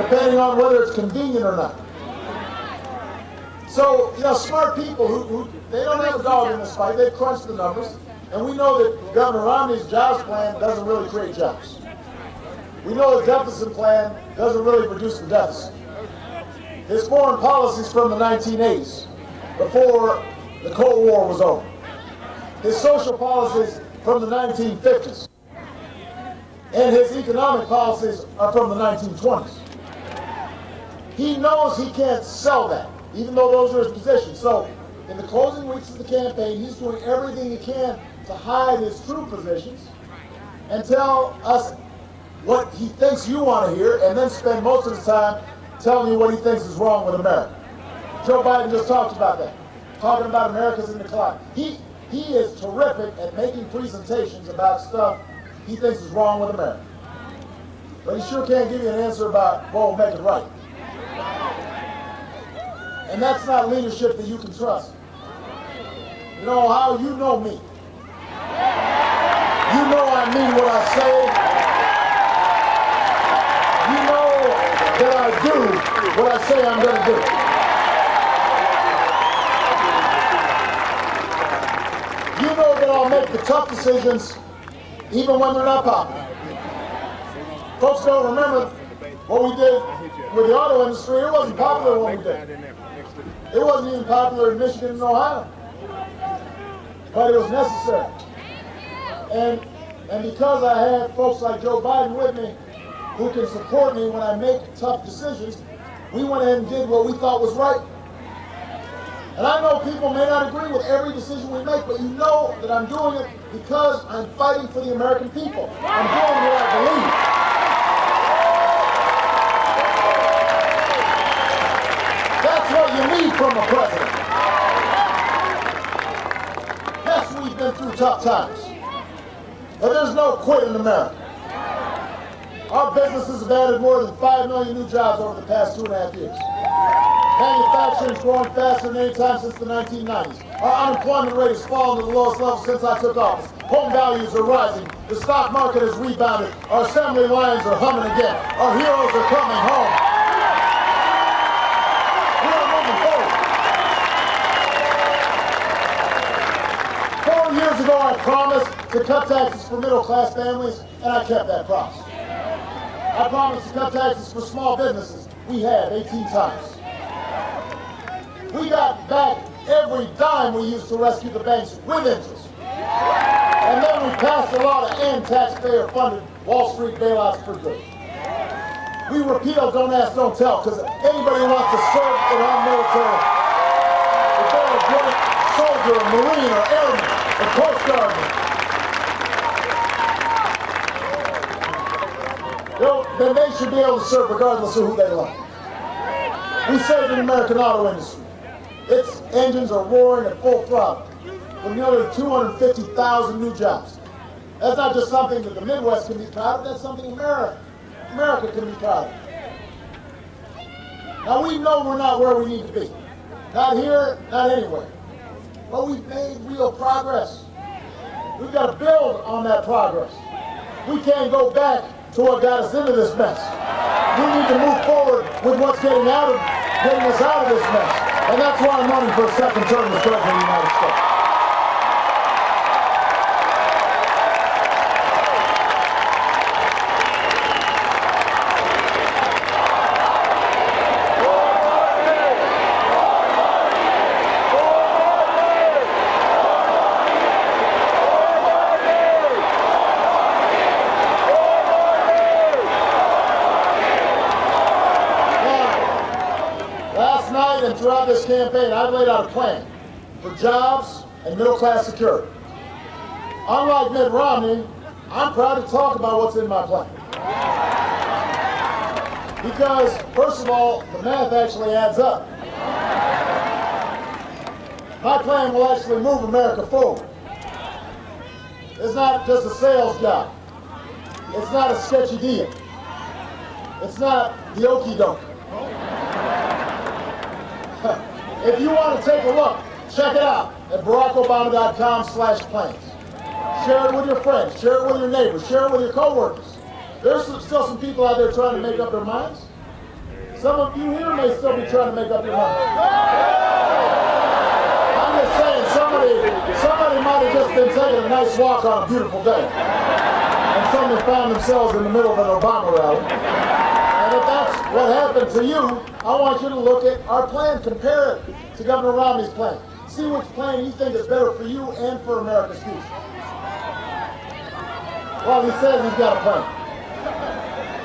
depending on whether it's convenient or not. So, you know, smart people who they don't have a dog in this fight, they've crunched the numbers, and we know that Governor Romney's jobs plan doesn't really create jobs. We know the deficit plan doesn't really reduce the deficit. His foreign policies from the 1980s, before the Cold War was over. His social policies from the 1950s. And his economic policies are from the 1920s. He knows he can't sell that, even though those are his positions. So, in the closing weeks of the campaign, he's doing everything he can to hide his true positions and tell us what he thinks you want to hear, and then spend most of the time telling you what he thinks is wrong with America. Joe Biden just talked about that, talking about America's in decline. He is terrific at making presentations about stuff he thinks is wrong with America. But he sure can't give you an answer about what will make it right. And that's not leadership that you can trust. You know how you know me. You know I mean what I say. You know that I do what I say I'm going to do. You know that I'll make the tough decisions even when they're not popular. Folks don't remember what we did with the auto industry. It wasn't popular when we did. It wasn't even popular in Michigan and Ohio. But it was necessary. And because I have folks like Joe Biden with me who can support me when I make tough decisions, we went ahead and did what we thought was right. And I know people may not agree with every decision we make, but you know that I'm doing it because I'm fighting for the American people. I'm doing what I believe. That's what you need from a president. Yes, we've been through tough times, but there's no quit in America. Our businesses have added more than 5 million new jobs over the past 2.5 years. Manufacturing is growing faster than any time since the 1990s. Our unemployment rate has fallen to the lowest level since I took office. Home values are rising. The stock market has rebounded. Our assembly lines are humming again. Our heroes are coming home. We are moving forward. 4 years ago, I promised to cut taxes for middle-class families, and I kept that promise. I promised to cut taxes for small businesses. We have 18 times. We got back every dime we used to rescue the banks with interest. And then we passed a law to end taxpayer-funded Wall Street bailouts for good. We repealed Don't Ask, Don't Tell, because anybody who wants to serve in our military, if they're a great soldier, a Marine, or airman, or Coast Guardman, then they should be able to serve regardless of who they like. We saved the American auto industry. Its engines are roaring at full throttle with nearly 250,000 new jobs. That's not just something that the Midwest can be proud of, that's something America can be proud of. Now we know we're not where we need to be. Not here, not anywhere. But we've made real progress. We've got to build on that progress. We can't go back to what got us into this mess. We need to move forward with what's getting us out of this mess. And that's why I'm running for a second term as President of the United States. And throughout this campaign, I've laid out a plan for jobs and middle-class security. Unlike Mitt Romney, I'm proud to talk about what's in my plan. Because, first of all, the math actually adds up. My plan will actually move America forward. It's not just a sales job. It's not a sketchy deal. It's not the okie doke. If you want to take a look, check it out at barackobama.com/plans. Share it with your friends, share it with your neighbors, share it with your coworkers. There's still some people out there trying to make up their minds. Some of you here may still be trying to make up your mind. I'm just saying, somebody might have just been taking a nice walk on a beautiful day, and suddenly found themselves in the middle of an Obama rally. And if that's what happened to you, I want you to look at our plan, compare it to Governor Romney's plan. See which plan you think is better for you and for America's future. Well, he says he's got a plan.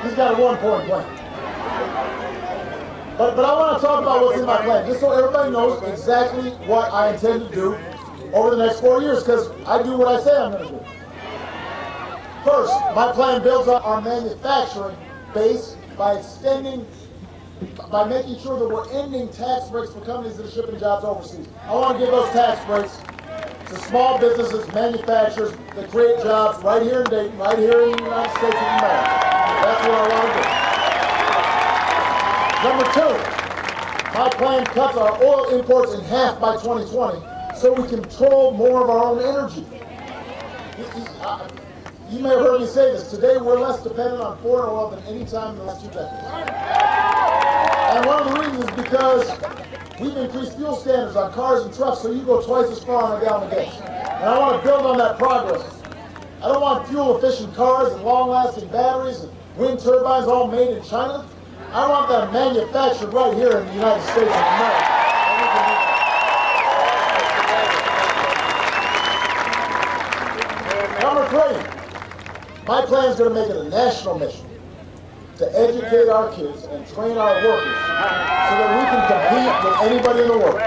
He's got a one-point plan. But I want to talk about what's in my plan, just so everybody knows exactly what I intend to do over the next 4 years, because I do what I say I'm going to do. First, my plan builds on our manufacturing base by making sure that we're ending tax breaks for companies that are shipping jobs overseas. I want to give those tax breaks to small businesses, manufacturers that create jobs right here in Dayton, right here in the United States of America. That's what I want to do. Number two, my plan cuts our oil imports in half by 2020 so we control more of our own energy. You may have heard me say this. Today we're less dependent on foreign oil than any time in the last 2 decades. And one of the reasons is because we've increased fuel standards on cars and trucks so you go twice as far on a gallon of gas. And I want to build on that progress. I don't want fuel-efficient cars and long-lasting batteries and wind turbines all made in China. I want them manufactured right here in the United States of America. Number three, my plan is going to make it a national mission to educate our kids and train our workers so that we can compete with anybody in the world.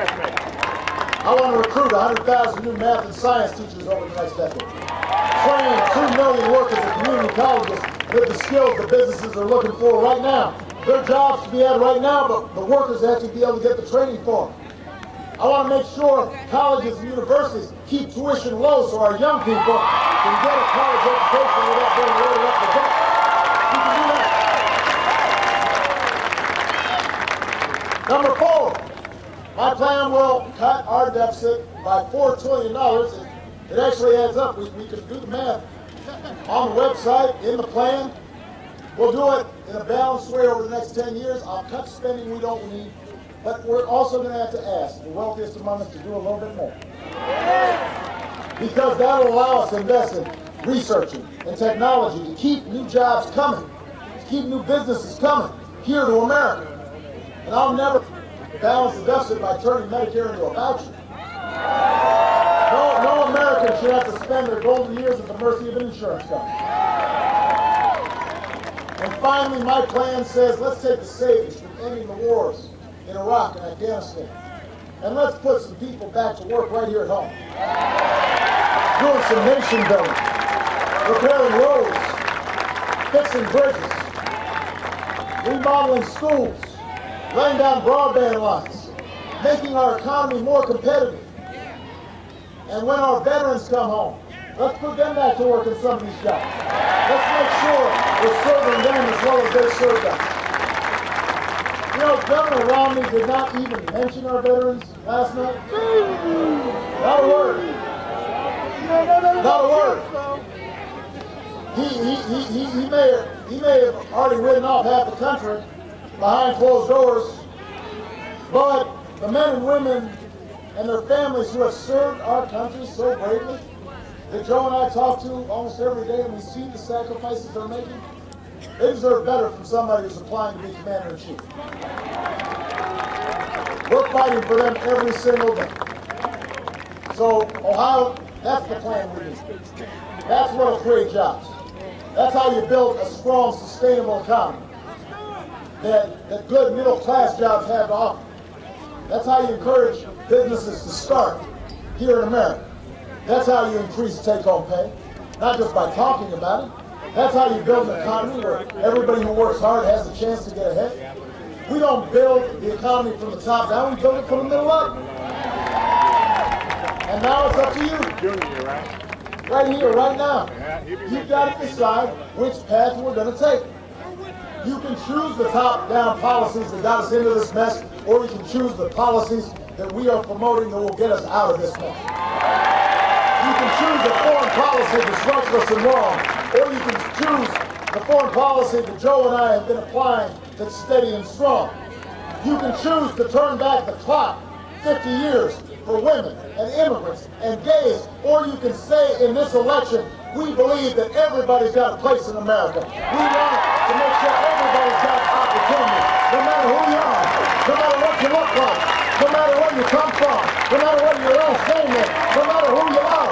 I want to recruit 100,000 new math and science teachers over the next decade. Train 2 million workers at community colleges with the skills the businesses are looking for right now. There are jobs to be had right now, but the workers have to be able to get the training for them. I want to make sure colleges and universities keep tuition low so our young people can get a college education without being loaded up the debt. We can do that. Number four, my plan will cut our deficit by $4 trillion. It actually adds up. We can do the math on the website, in the plan. We'll do it in a balanced way over the next 10 years. I'll cut spending we don't need, but we're also going to have to ask the wealthiest among us to do a little bit more. Because that will allow us to invest in research and technology to keep new jobs coming, to keep new businesses coming here to America. And I'll never balance the deficit by turning Medicare into a voucher. No American should have to spend their golden years at the mercy of an insurance company. And finally, my plan says, let's take the savings from ending the wars in Iraq and Afghanistan, and let's put some people back to work right here at home. Doing some nation building, repairing roads, fixing bridges, remodeling schools, laying down broadband lines, making our economy more competitive. And when our veterans come home, let's put them back to work in some of these jobs. Let's make sure we're serving them as well as they served us. You know, Governor Romney did not even mention our veterans last night. Not a word. Not a word. He may have already ridden off half the country behind closed doors, but the men and women and their families who have served our country so bravely, that Joe and I talk to almost every day, and we see the sacrifices they're making, they deserve better from somebody who's applying to be commander-in-chief. We're fighting for them every single day. So, Ohio, that's the plan we need. That's what will create jobs. That's how you build a strong, sustainable economy that good middle-class jobs have to offer. That's how you encourage businesses to start here in America. That's how you increase take-home pay, not just by talking about it. That's how you build an economy where everybody who works hard has a chance to get ahead. We don't build the economy from the top down, we build it from the middle up. And now it's up to you. Right here, right now. You've got to decide which path we're going to take. You can choose the top-down policies that got us into this mess, or you can choose the policies that we are promoting that will get us out of this mess. You can choose a foreign policy that's reckless and wrong, or you can choose the foreign policy that Joe and I have been applying that's steady and strong. You can choose to turn back the clock 50 years for women and immigrants and gays, or you can say in this election, we believe that everybody's got a place in America. We want to make sure everybody's got opportunity, no matter who you are, no matter what you look like, no matter where you come from, no matter what your last name is, no matter who you are.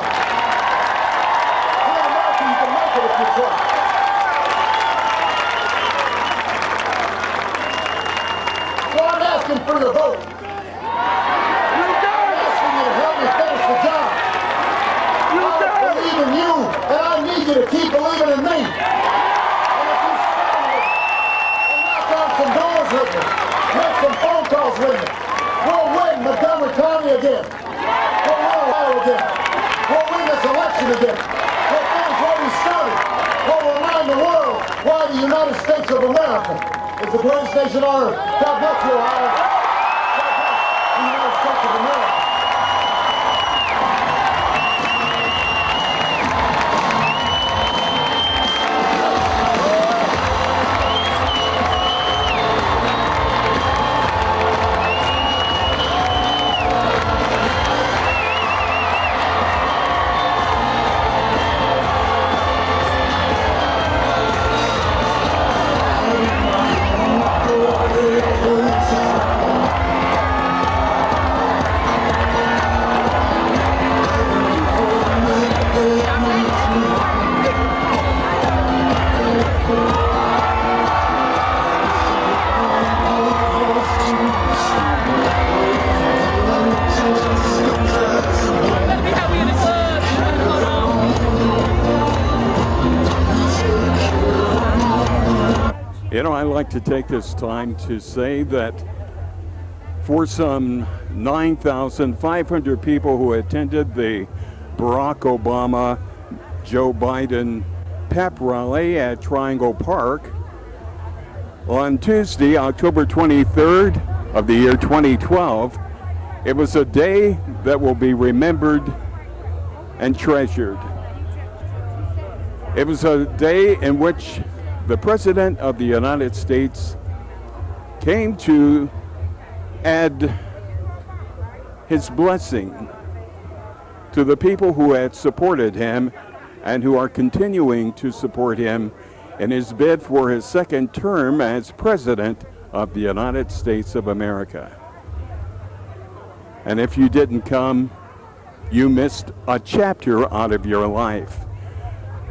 Here in America, you can make it if you try. So I'm asking for your vote. I'm asking you to help me finish the job. I believe in you, and I need you to keep believing in me. And if you stand with me and knock on some doors with me, make some phone calls with me, we'll win Montgomery County again. We'll win Ohio again. We'll win this election again. We'll finish where we started. We'll remind the world why the United States of America is the greatest nation on earth. God bless you, Ohio. God bless the United States of America. You know, I like to take this time to say that for some 9,500 people who attended the Barack Obama, Joe Biden pep rally at Triangle Park on Tuesday, October 23rd of the year 2012, it was a day that will be remembered and treasured. It was a day in which the President of the United States came to add his blessing to the people who had supported him and who are continuing to support him in his bid for his second term as President of the United States of America. And if you didn't come, you missed a chapter out of your life.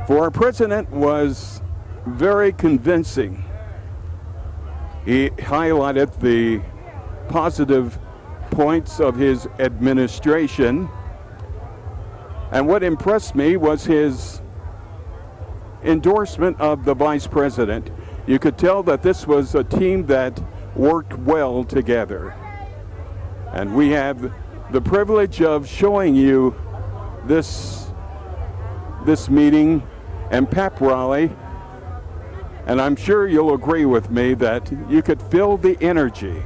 For our President was very convincing. He highlighted the positive points of his administration, and what impressed me was his endorsement of the Vice President. You could tell that this was a team that worked well together, and we have the privilege of showing you this meeting and pep rally. And I'm sure you'll agree with me that you could feel the energy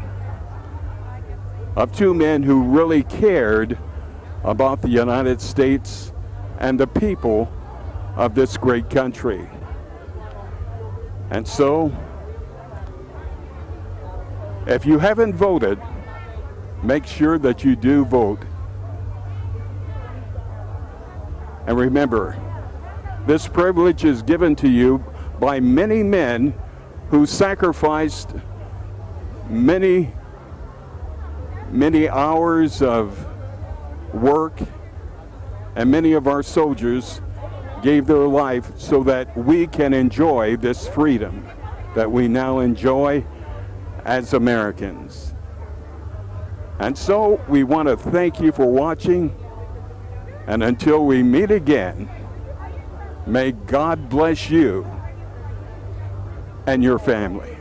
of two men who really cared about the United States and the people of this great country. And so, if you haven't voted, make sure that you do vote. And remember, this privilege is given to you by many men who sacrificed many hours of work, and many of our soldiers gave their life so that we can enjoy this freedom that we now enjoy as Americans. And so we want to thank you for watching, and until we meet again, may God bless you and your family.